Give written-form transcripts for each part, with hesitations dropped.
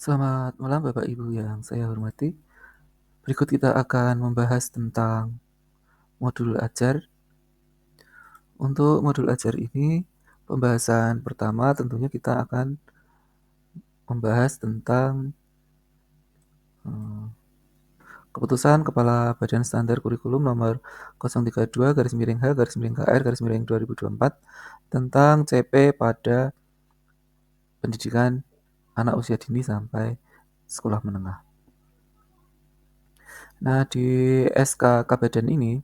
Selamat malam Bapak Ibu yang saya hormati. Berikut kita akan membahas tentang modul ajar. Untuk modul ajar ini, pembahasan pertama tentunya kita akan membahas tentang eh, keputusan Kepala Badan Standar Kurikulum nomor 032/H/KR/2024 tentang CP pada pendidikan anak usia dini sampai sekolah menengah. Nah, di SK Kabadan ini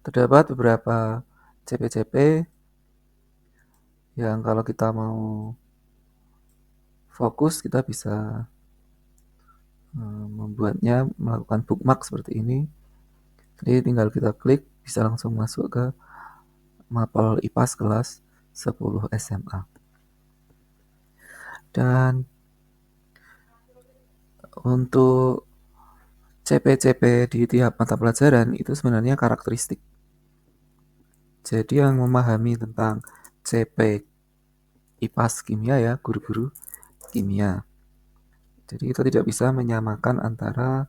terdapat beberapa CP-CP yang kalau kita mau fokus kita bisa membuatnya melakukan bookmark seperti ini. Jadi tinggal kita klik bisa langsung masuk ke mapel IPAS kelas 10 SMA. Dan untuk CP-CP di tiap mata pelajaran itu sebenarnya karakteristik. Jadi yang memahami tentang CP IPAS kimia ya, guru-guru kimia. Jadi kita tidak bisa menyamakan antara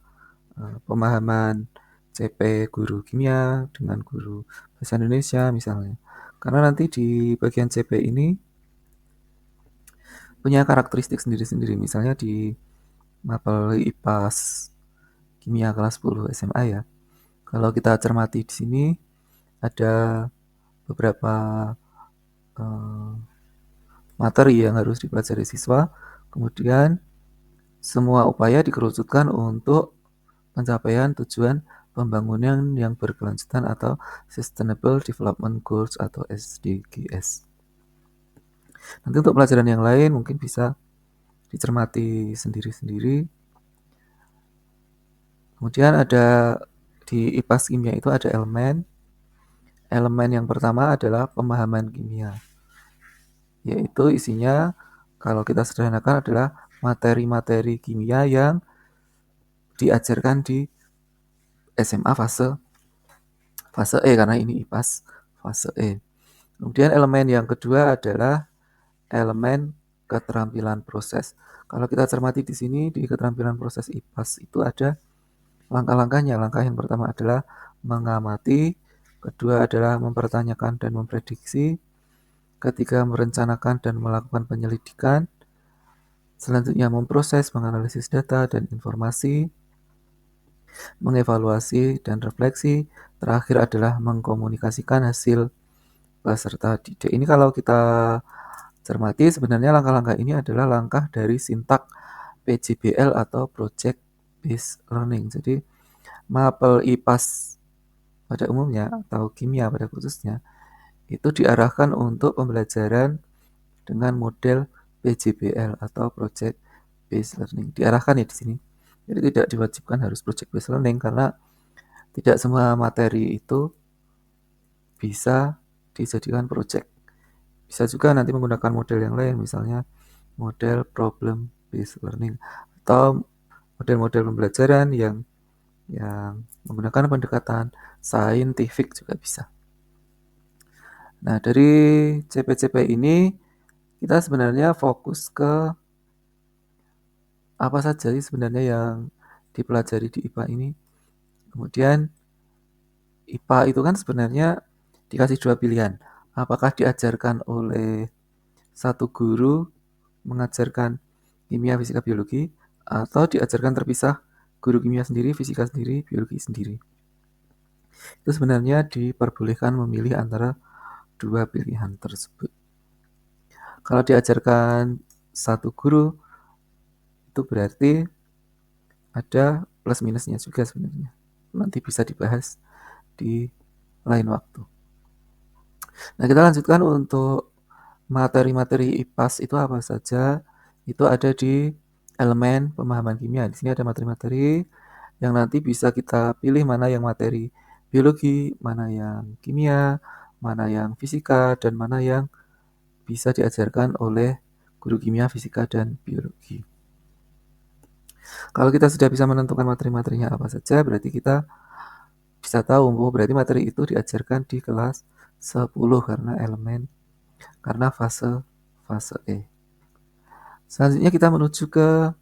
pemahaman CP guru kimia dengan guru bahasa Indonesia misalnya. Karena nanti di bagian CP ini punya karakteristik sendiri-sendiri. Misalnya di mapel IPAS kimia kelas 10 SMA ya. Kalau kita cermati di sini ada beberapa uh, materi yang harus dipelajari siswa. Kemudian semua upaya dikerucutkan untuk pencapaian tujuan pembangunan yang berkelanjutan atau Sustainable Development Goals atau SDGs. Nanti untuk pelajaran yang lain mungkin bisa dicermati sendiri-sendiri. Kemudian ada di IPAS kimia itu ada elemen. Elemen yang pertama adalah pemahaman kimia. Yaitu isinya kalau kita sederhanakan adalah materi-materi kimia yang diajarkan di SMA fase E karena ini IPAS fase E. Kemudian elemen yang kedua adalah elemen keterampilan proses. Kalau kita cermati di sini di keterampilan proses IPAS itu ada langkah-langkahnya. Langkah yang pertama adalah mengamati, kedua adalah mempertanyakan dan memprediksi, ketiga merencanakan dan melakukan penyelidikan, selanjutnya memproses, menganalisis data dan informasi, mengevaluasi dan refleksi, terakhir adalah mengkomunikasikan hasil peserta didik. Ini kalau kita cermati sebenarnya langkah-langkah ini adalah langkah dari sintak PJBL atau Project Based Learning. Jadi mapel IPAS pada umumnya atau kimia pada khususnya itu diarahkan untuk pembelajaran dengan model PJBL atau Project Based Learning. Diarahkan ya di sini. Jadi tidak diwajibkan harus Project Based Learning karena tidak semua materi itu bisa dijadikan project. Bisa juga nanti menggunakan model yang lain, misalnya model problem based learning atau model-model pembelajaran yang menggunakan pendekatan saintifik juga bisa. Nah, dari CP-CP ini kita sebenarnya fokus ke apa saja sih sebenarnya yang dipelajari di IPA ini. Kemudian IPA itu kan sebenarnya dikasih dua pilihan. Apakah diajarkan oleh satu guru mengajarkan kimia, fisika, biologi, atau diajarkan terpisah guru kimia sendiri, fisika sendiri, biologi sendiri. Itu sebenarnya diperbolehkan memilih antara dua pilihan tersebut. Kalau diajarkan satu guru, itu berarti ada plus minusnya juga sebenarnya. Nanti bisa dibahas di lain waktu. Nah, kita lanjutkan untuk materi-materi IPAS itu apa saja. Itu ada di elemen pemahaman kimia. Di sini ada materi-materi yang nanti bisa kita pilih mana yang materi biologi, mana yang kimia, mana yang fisika, dan mana yang bisa diajarkan oleh guru kimia, fisika, dan biologi. Kalau kita sudah bisa menentukan materi-materinya apa saja, berarti kita bisa tahu, berarti materi itu diajarkan di kelas 10 karena fase E. Selanjutnya kita menuju ke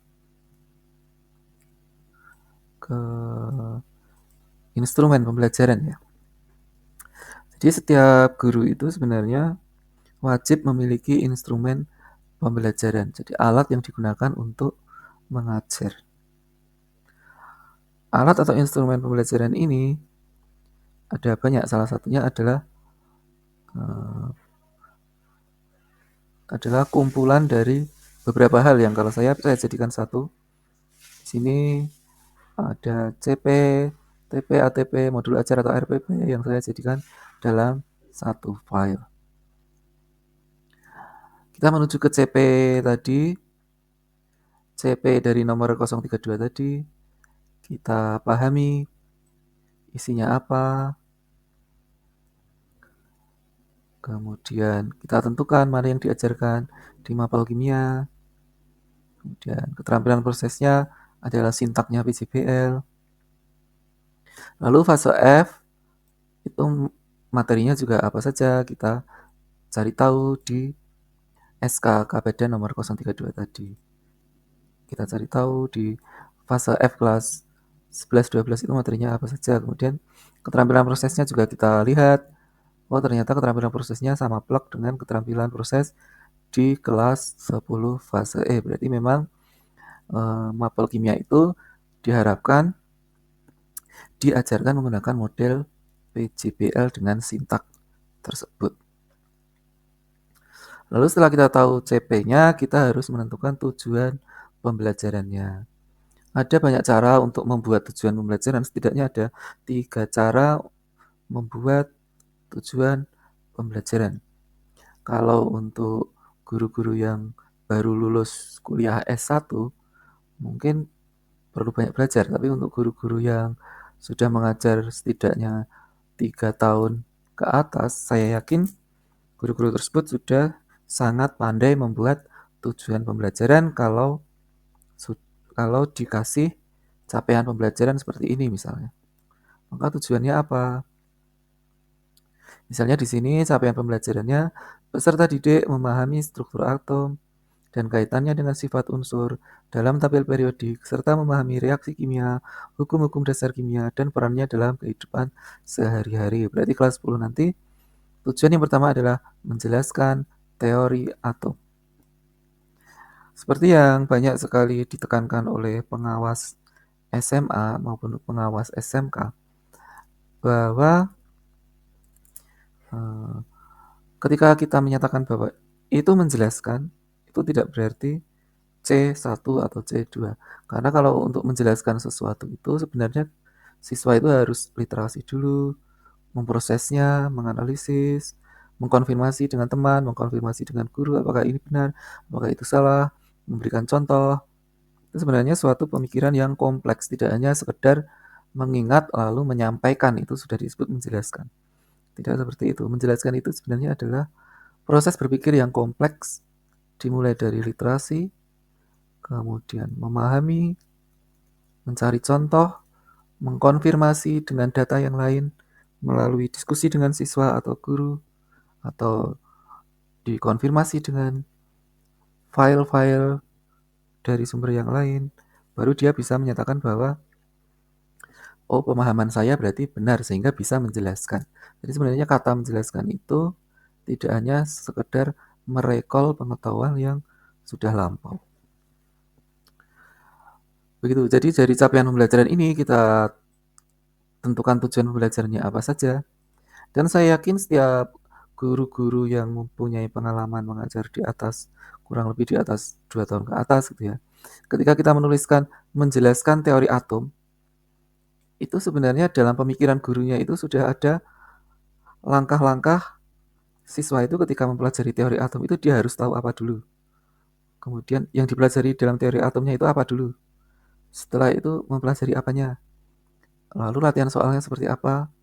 instrumen pembelajaran ya. Jadi setiap guru itu sebenarnya wajib memiliki instrumen pembelajaran. Jadi alat yang digunakan untuk mengajar. Alat atau instrumen pembelajaran ini ada banyak. Salah satunya adalah kumpulan dari beberapa hal yang kalau saya jadikan satu. Di sini ada CP, TP, ATP, modul ajar atau RPP yang saya jadikan dalam satu file. Kita menuju ke CP tadi, CP dari nomor 032 tadi, kita pahami isinya apa, kemudian kita tentukan mana yang diajarkan di mapel kimia, kemudian keterampilan prosesnya adalah sintaknya PJBL. Lalu fase F itu materinya juga apa saja kita cari tahu di SK Badan nomor 032 tadi. Kita cari tahu di fase F kelas 11-12 itu materinya apa saja. Kemudian keterampilan prosesnya juga kita lihat. Oh ternyata keterampilan prosesnya sama plek dengan keterampilan proses di kelas 10 fase E. Berarti memang mapel kimia itu diharapkan diajarkan menggunakan model PJBL dengan sintak tersebut. Lalu setelah kita tahu CP-nya, kita harus menentukan tujuan pembelajarannya. Ada banyak cara untuk membuat tujuan pembelajaran, setidaknya ada 3 cara membuat tujuan pembelajaran. Kalau untuk guru-guru yang baru lulus kuliah S1, mungkin perlu banyak belajar. Tapi untuk guru-guru yang sudah mengajar setidaknya 3 tahun ke atas, saya yakin guru-guru tersebut sudah sangat pandai membuat tujuan pembelajaran kalau dikasih capaian pembelajaran seperti ini misalnya. Maka tujuannya apa? Misalnya di sini capaian pembelajarannya peserta didik memahami struktur atom dan kaitannya dengan sifat unsur dalam tabel periodik serta memahami reaksi kimia, hukum-hukum dasar kimia dan perannya dalam kehidupan sehari-hari. Berarti kelas 10 nanti tujuan yang pertama adalah menjelaskan teori atom. Seperti yang banyak sekali ditekankan oleh pengawas SMA maupun pengawas SMK, bahwa ketika kita menyatakan bahwa itu menjelaskan, itu tidak berarti C1 atau C2. Karena kalau untuk menjelaskan sesuatu itu sebenarnya siswa itu harus literasi dulu, memprosesnya, menganalisis, mengkonfirmasi dengan teman, mengkonfirmasi dengan guru apakah ini benar, apakah itu salah, memberikan contoh. Itu sebenarnya suatu pemikiran yang kompleks, tidak hanya sekedar mengingat lalu menyampaikan, itu sudah disebut menjelaskan. Tidak seperti itu. Menjelaskan itu sebenarnya adalah proses berpikir yang kompleks, dimulai dari literasi, kemudian memahami, mencari contoh, mengkonfirmasi dengan data yang lain, melalui diskusi dengan siswa atau guru, atau dikonfirmasi dengan file-file dari sumber yang lain, baru dia bisa menyatakan bahwa oh pemahaman saya berarti benar sehingga bisa menjelaskan. Jadi sebenarnya kata menjelaskan itu tidak hanya sekedar merekol pengetahuan yang sudah lampau. Begitu. Jadi dari capaian pembelajaran ini kita tentukan tujuan pembelajarannya apa saja. Dan saya yakin setiap guru-guru yang mempunyai pengalaman mengajar di atas kurang lebih di atas 2 tahun ke atas gitu ya. Ketika kita menuliskan menjelaskan teori atom, itu sebenarnya dalam pemikiran gurunya itu sudah ada langkah-langkah siswa itu ketika mempelajari teori atom itu dia harus tahu apa dulu. Kemudian yang dipelajari dalam teori atomnya itu apa dulu. Setelah itu mempelajari apanya. Lalu latihan soalnya seperti apa.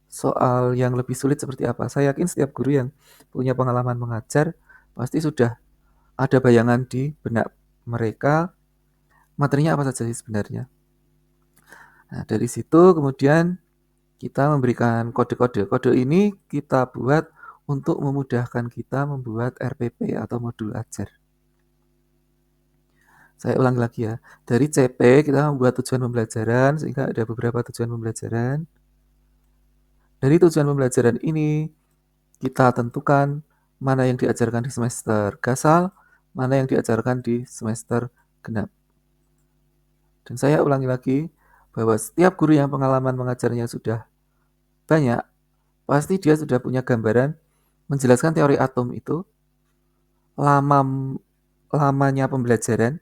Soal yang lebih sulit seperti apa. Saya yakin setiap guru yang punya pengalaman mengajar pasti sudah ada bayangan di benak mereka materinya apa saja sih sebenarnya. Nah, dari situ kemudian kita memberikan kode-kode. Kode ini kita buat untuk memudahkan kita membuat RPP atau modul ajar. Saya ulangi lagi ya. Dari CP kita membuat tujuan pembelajaran sehingga ada beberapa tujuan pembelajaran. Dari tujuan pembelajaran ini kita tentukan mana yang diajarkan di semester gasal, mana yang diajarkan di semester genap. Dan saya ulangi lagi bahwa setiap guru yang pengalaman mengajarnya sudah banyak, pasti dia sudah punya gambaran menjelaskan teori atom itu, lamanya pembelajaran,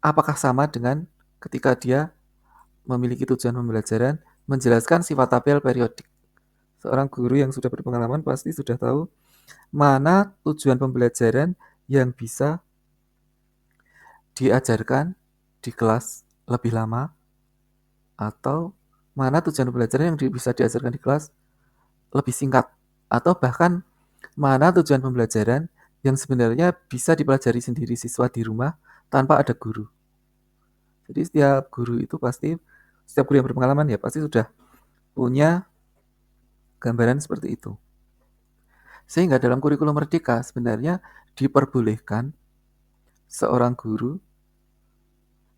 apakah sama dengan ketika dia memiliki tujuan pembelajaran menjelaskan sifat tabel periodik. Seorang guru yang sudah berpengalaman pasti sudah tahu mana tujuan pembelajaran yang bisa diajarkan di kelas lebih lama atau mana tujuan pembelajaran yang bisa diajarkan di kelas lebih singkat atau bahkan mana tujuan pembelajaran yang sebenarnya bisa dipelajari sendiri siswa di rumah tanpa ada guru. Jadi setiap guru yang berpengalaman ya pasti sudah punya gambaran seperti itu. Sehingga dalam kurikulum merdeka sebenarnya diperbolehkan seorang guru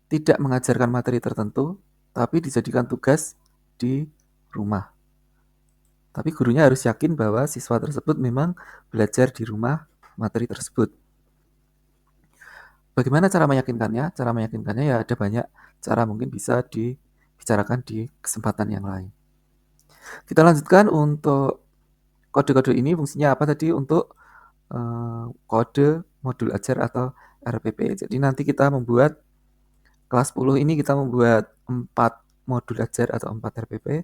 tidak mengajarkan materi tertentu, tapi dijadikan tugas di rumah. Tapi gurunya harus yakin bahwa siswa tersebut memang belajar di rumah materi tersebut. Bagaimana cara meyakinkannya? Cara meyakinkannya ya ada banyak cara, mungkin bisa dibicarakan di kesempatan yang lain. Kita lanjutkan untuk kode-kode ini fungsinya apa tadi untuk kode modul ajar atau RPP. Jadi nanti kita membuat kelas 10 ini kita membuat 4 modul ajar atau 4 RPP.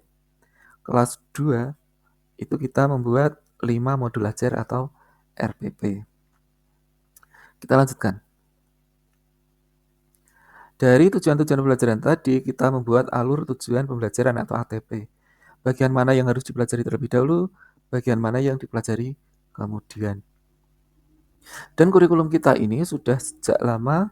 Kelas 2 itu kita membuat 5 modul ajar atau RPP. Kita lanjutkan. Dari tujuan-tujuan pembelajaran tadi, kita membuat alur tujuan pembelajaran atau ATP. Bagian mana yang harus dipelajari terlebih dahulu, bagian mana yang dipelajari kemudian. Dan kurikulum kita ini sudah sejak lama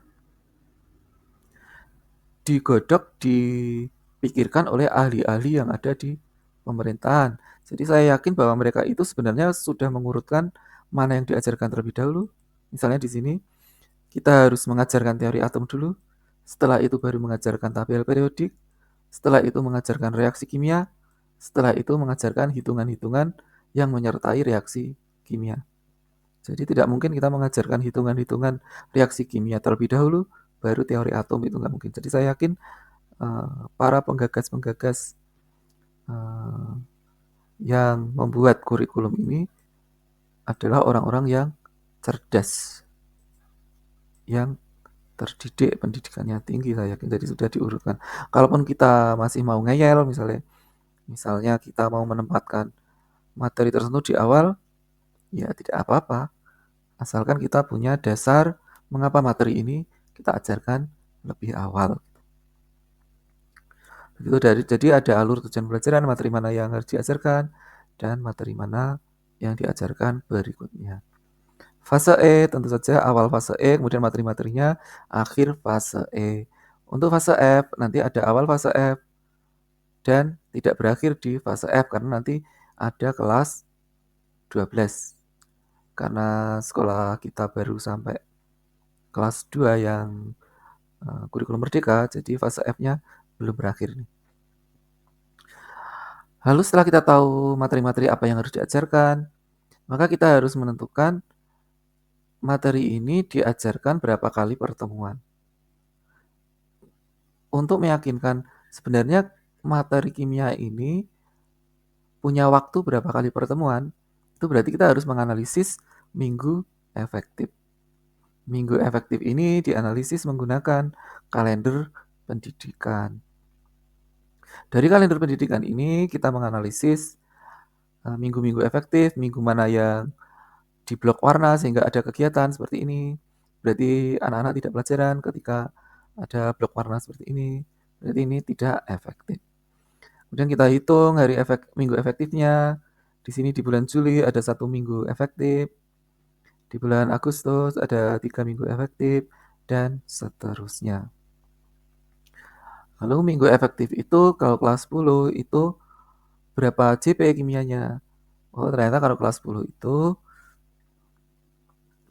digodok, dipikirkan oleh ahli-ahli yang ada di pemerintahan. Jadi saya yakin bahwa mereka itu sebenarnya sudah mengurutkan mana yang diajarkan terlebih dahulu. Misalnya di sini kita harus mengajarkan teori atom dulu, setelah itu baru mengajarkan tabel periodik, setelah itu mengajarkan reaksi kimia, setelah itu mengajarkan hitungan-hitungan yang menyertai reaksi kimia. Jadi tidak mungkin kita mengajarkan hitungan-hitungan reaksi kimia terlebih dahulu, baru teori atom, itu nggak mungkin. Jadi saya yakin para penggagas-penggagas yang membuat kurikulum ini adalah orang-orang yang cerdas, yang terdidik, pendidikannya tinggi, saya yakin. Jadi sudah diurutkan. Kalaupun kita masih mau ngeyel, misalnya kita mau menempatkan materi tertentu di awal, ya tidak apa-apa. Asalkan kita punya dasar mengapa materi ini kita ajarkan lebih awal. Jadi ada alur tujuan pelajaran, materi mana yang harus diajarkan, dan materi mana yang diajarkan berikutnya. Fase E tentu saja awal fase E, kemudian materi-materinya akhir fase E. Untuk fase F nanti ada awal fase F dan tidak berakhir di fase F karena nanti ada kelas 12. Karena sekolah kita baru sampai kelas 2 yang kurikulum merdeka, jadi fase F-nya belum berakhir nih. Lalu setelah kita tahu materi-materi apa yang harus diajarkan, maka kita harus menentukan materi ini diajarkan berapa kali pertemuan. Untuk meyakinkan sebenarnya materi kimia ini punya waktu berapa kali pertemuan, itu berarti kita harus menganalisis minggu efektif. Minggu efektif ini dianalisis menggunakan kalender pendidikan. Dari kalender pendidikan ini kita menganalisis minggu-minggu efektif, minggu mana yang di blok warna sehingga ada kegiatan seperti ini. Berarti anak-anak tidak pelajaran ketika ada blok warna seperti ini. Berarti ini tidak efektif. Kemudian kita hitung minggu efektifnya. Di sini di bulan Juli ada 1 minggu efektif. Di bulan Agustus ada 3 minggu efektif dan seterusnya. Lalu minggu efektif itu kalau kelas 10 itu berapa JP kimianya? Oh, ternyata kalau kelas 10 itu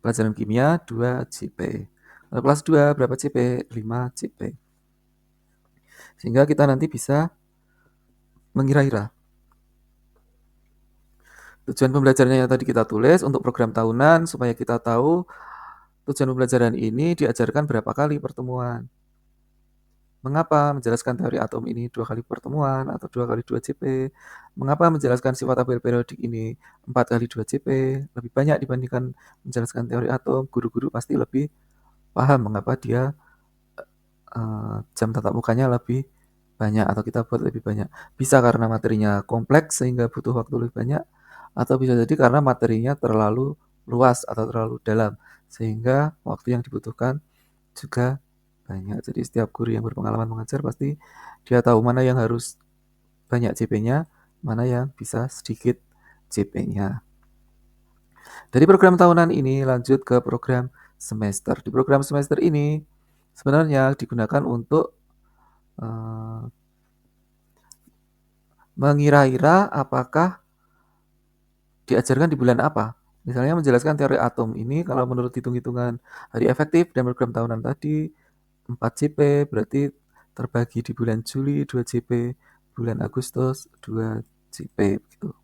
pelajaran kimia 2 JP. Kalau kelas 2 berapa CP? 5 CP. Sehingga kita nanti bisa mengira-ira tujuan pembelajarannya yang tadi kita tulis untuk program tahunan supaya kita tahu tujuan pembelajaran ini diajarkan berapa kali pertemuan. Mengapa menjelaskan teori atom ini 2 kali pertemuan atau 2 kali 2 CP? Mengapa menjelaskan sifat tabel periodik ini 4 kali 2 CP? Lebih banyak dibandingkan menjelaskan teori atom. Guru-guru pasti lebih paham mengapa dia jam tatap mukanya lebih banyak atau kita buat lebih banyak. Bisa karena materinya kompleks sehingga butuh waktu lebih banyak, atau bisa jadi karena materinya terlalu luas atau terlalu dalam sehingga waktu yang dibutuhkan juga banyak. Jadi setiap guru yang berpengalaman mengajar pasti dia tahu mana yang harus banyak CP-nya, mana yang bisa sedikit CP-nya. Dari program tahunan ini lanjut ke program semester. Di program semester ini sebenarnya digunakan untuk mengira-ira apakah diajarkan di bulan apa. Misalnya menjelaskan teori atom ini kalau menurut hitung-hitungan hari efektif dan program tahunan tadi 4 CP berarti terbagi di bulan Juli 2 CP, bulan Agustus 2 CP gitu.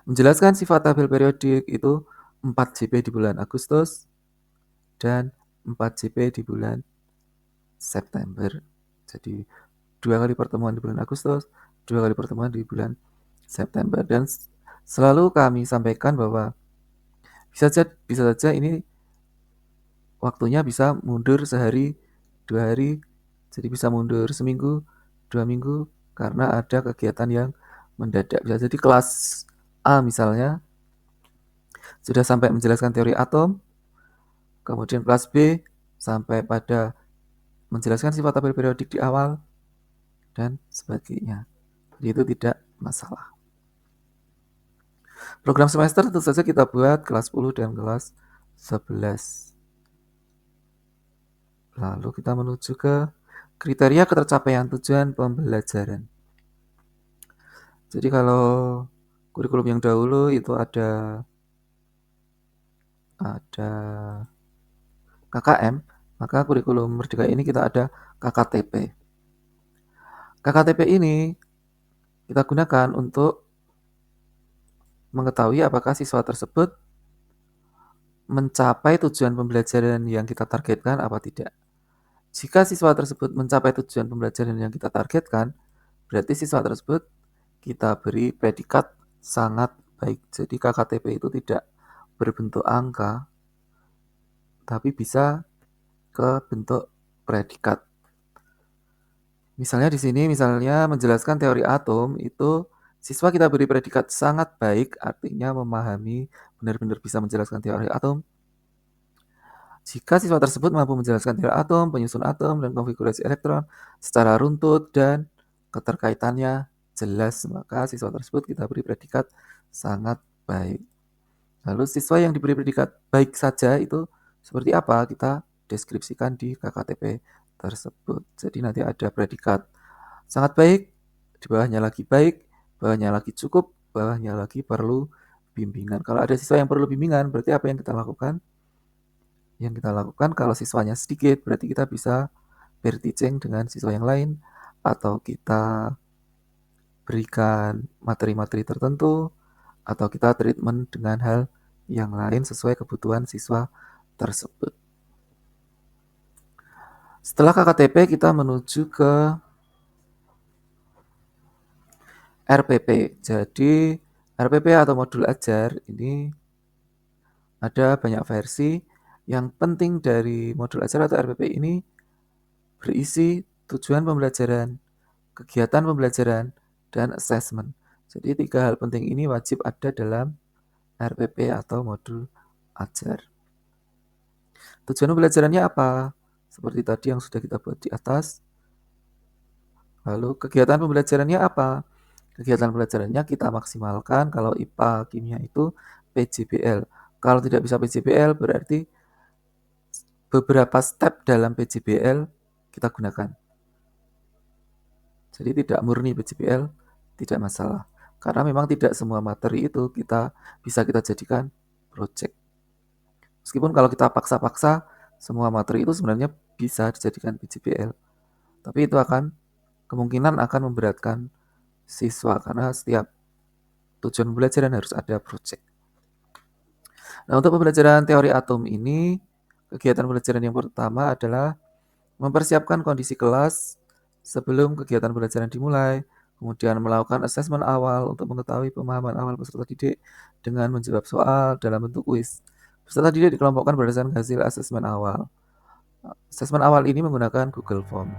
Menjelaskan sifat tabel periodik itu 4 CP di bulan Agustus dan 4 CP di bulan September. Jadi 2 kali pertemuan di bulan Agustus, 2 kali pertemuan di bulan September. Dan selalu kami sampaikan bahwa bisa saja ini waktunya bisa mundur sehari, 2 hari, jadi bisa mundur seminggu, 2 minggu, karena ada kegiatan yang mendadak. Bisa jadi kelas A misalnya sudah sampai menjelaskan teori atom, kemudian kelas B sampai pada menjelaskan sifat tabel periodik di awal, dan sebagainya. Jadi itu tidak masalah. Program semester tentu saja kita buat kelas 10 dan kelas 11. Lalu kita menuju ke kriteria ketercapaian tujuan pembelajaran. Jadi kalau kurikulum yang dahulu itu ada KKM, maka kurikulum Merdeka ini kita ada KKTP. KKTP ini kita gunakan untuk mengetahui apakah siswa tersebut mencapai tujuan pembelajaran yang kita targetkan apa tidak. Jika siswa tersebut mencapai tujuan pembelajaran yang kita targetkan, berarti siswa tersebut kita beri predikat sangat baik. Jadi KKTP itu tidak berbentuk angka, tapi bisa ke bentuk predikat. Misalnya di sini, misalnya menjelaskan teori atom, itu siswa kita beri predikat sangat baik, artinya memahami, benar-benar bisa menjelaskan teori atom. Jika siswa tersebut mampu menjelaskan teori atom, penyusun atom, dan konfigurasi elektron secara runtut dan keterkaitannya jelas, maka siswa tersebut kita beri predikat sangat baik. Lalu siswa yang diberi predikat baik saja itu seperti apa? Kita deskripsikan di KKTP tersebut. Jadi nanti ada predikat sangat baik, di bawahnya lagi baik, bawahnya lagi cukup, bawahnya lagi perlu bimbingan. Kalau ada siswa yang perlu bimbingan, berarti apa yang kita lakukan? Yang kita lakukan kalau siswanya sedikit, berarti kita bisa pair teaching dengan siswa yang lain, atau kita berikan materi-materi tertentu, atau kita treatment dengan hal yang lain sesuai kebutuhan siswa tersebut. Setelah KKTP kita menuju ke RPP. Jadi RPP atau modul ajar ini ada banyak versi. Yang penting dari modul ajar atau RPP ini berisi tujuan pembelajaran, kegiatan pembelajaran, dan assessment. Jadi 3 hal penting ini wajib ada dalam RPP atau modul ajar. Tujuan pembelajarannya apa? Seperti tadi yang sudah kita buat di atas. Lalu kegiatan pembelajarannya apa? Kegiatan pembelajarannya kita maksimalkan kalau IPA kimia itu PJBL. Kalau tidak bisa PJBL berarti beberapa step dalam PJBL kita gunakan. Jadi tidak murni PJBL, tidak masalah. Karena memang tidak semua materi itu bisa kita jadikan project. Meskipun kalau kita paksa-paksa semua materi itu sebenarnya bisa dijadikan PJBL. Tapi itu kemungkinan akan memberatkan siswa karena setiap tujuan pembelajaran harus ada project. Nah, untuk pembelajaran teori atom ini, kegiatan pembelajaran yang pertama adalah mempersiapkan kondisi kelas sebelum kegiatan pembelajaran dimulai, kemudian melakukan asesmen awal untuk mengetahui pemahaman awal peserta didik dengan menjawab soal dalam bentuk kuis. Peserta didik dikelompokkan berdasarkan hasil asesmen awal. Asesmen awal ini menggunakan Google Form.